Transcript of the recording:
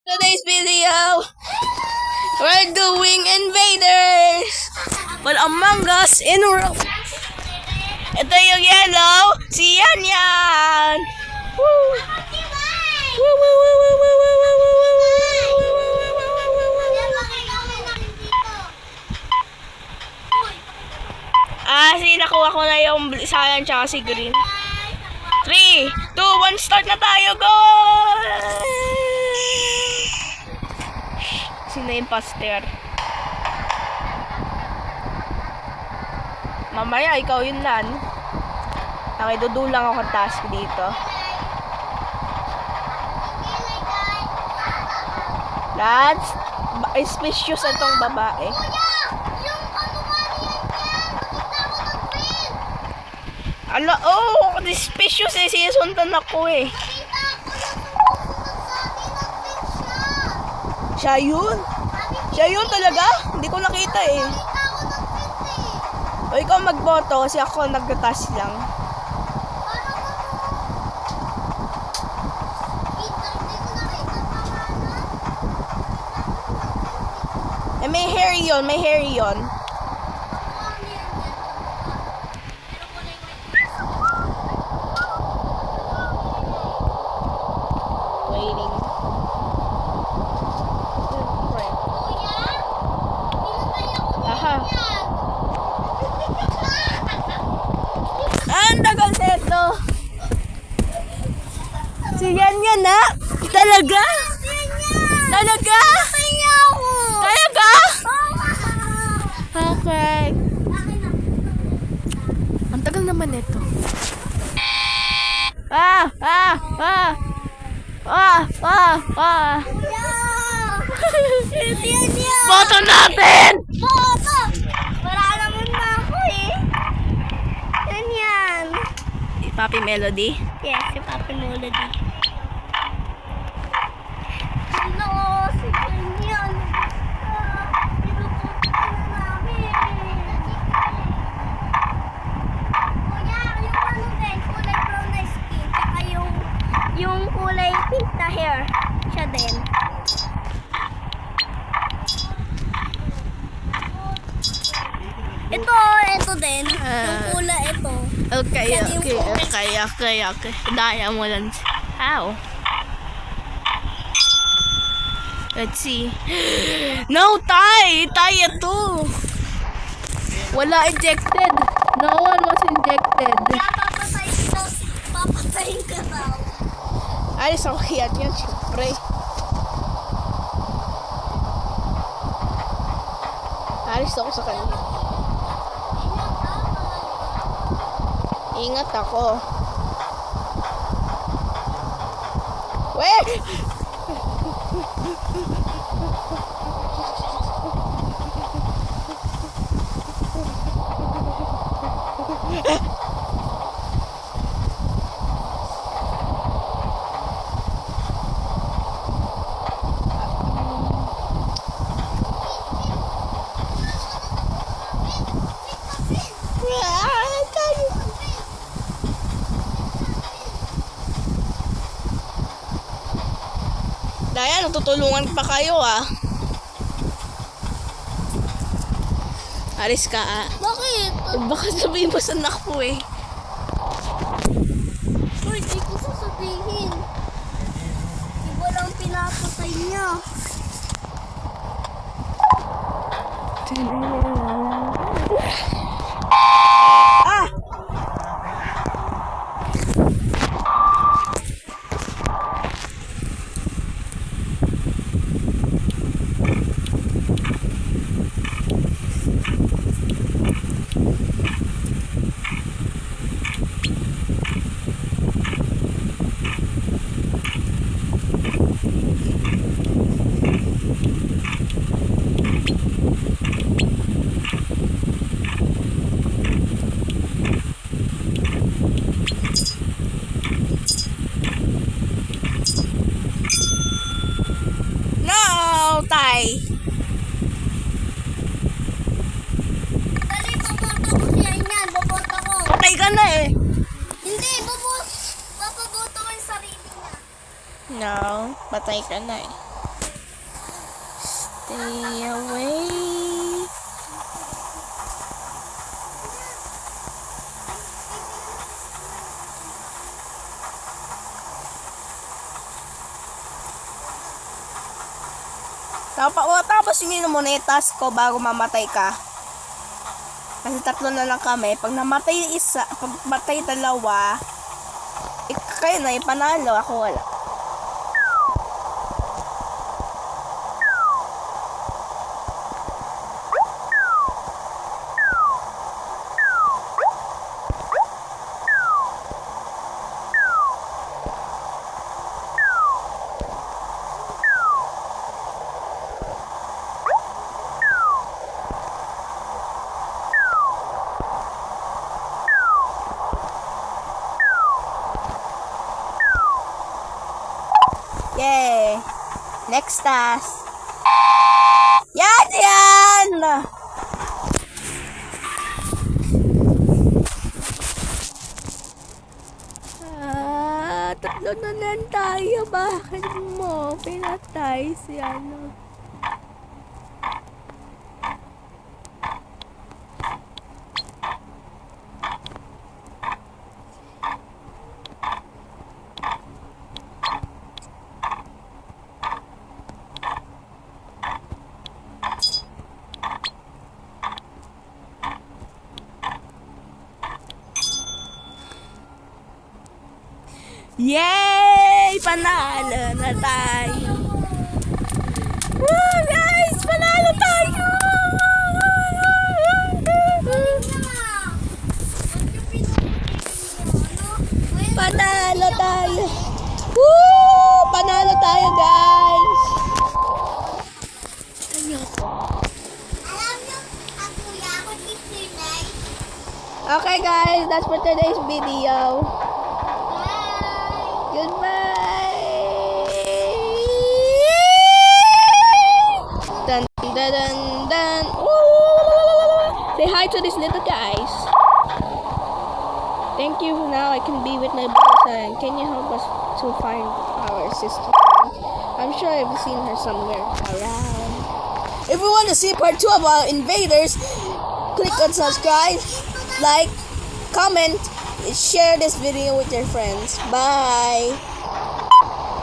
Today's video, we're doing Invaders. Well, Among Us in room. Ito yung yellow, si Yan Yan. Woo! Woo, woo, woo, woo, woo, woo, woo, woo, woo, woo, nakuha ko na yung cyan tsaka si green. 3, 2, 1, start na tayo. Go! Sino yung imposter? Mamaya, ikaw yun lan. Nakidudulang ako ng task dito. Lads, suspicious itong babae. Ala, oh, suspicious eh. Sinusundan ako eh. Siya yun? Siya yun talaga? Hindi ko nakita eh. O ikaw magboto kasi ako nagtatas lang. Eh, may hair yun, may hair yun. Waiting. Aha. Ang tagal nito. Si Yan Yan na? Talaga? Talaga? Talaga? Okay. Ang tagal naman nito. Boto natin! Boto! Wala naman na ako eh. Yan yan. Si Papi Melody. Yes, si Papi Melody. Hello, si Yan. Pinupunta na namin. Kuya, yung ano din, kulay brown na skin. Tsaka yung kulay pink na hair. Siya din. Ito din. Yung kulay ito. Okay. Daya mo lang. How? Let's see. No, Tay ito. Wala ejected. No one was injected. Kaya papatayin ka daw. Alis ako kaya yan, syempre. Alis ako sa kanya. Ingat ako. Weh! Daya, natutulungan pa kayo ah. Alis ka ah. Bakit? Baka sabihin mo sa anak ko eh. Uy, di ko sasabihin. Iba lang pinapatay niya. Ah! Tay. Dali, papunta ko siya yan. Papunta ko. Patay ka na eh. Hindi, papaboto ko yung sarili niya. No, patay ka na eh. Stay away. Tapos yun muna yung task ko bago mamatay ka. Kasi 3 na lang kami. Pag namatay isa, pag matay 2, kayo na ipanalo. Ako wala. Yay! Next task. Yan! Yan! Tatlo na lang tayo. Bakit mo pinatay si ano? Yay! Panalo na tayo. Woo, guys! Panalo tayo! Panalo tayo! Woo! Panalo tayo, guys! Alam nyo, ang kuya ko titinay. Okay, guys. That's for today's video. Goodbye! Dun, dun, dun, dun. Ooh. Say hi to these little guys. Thank you. Now I can be with my boss. And can you help us to find our sister? I'm sure I've seen her somewhere around. If you want to see part 2 of our invaders, click on subscribe, like, comment, share this video with your friends. Bye!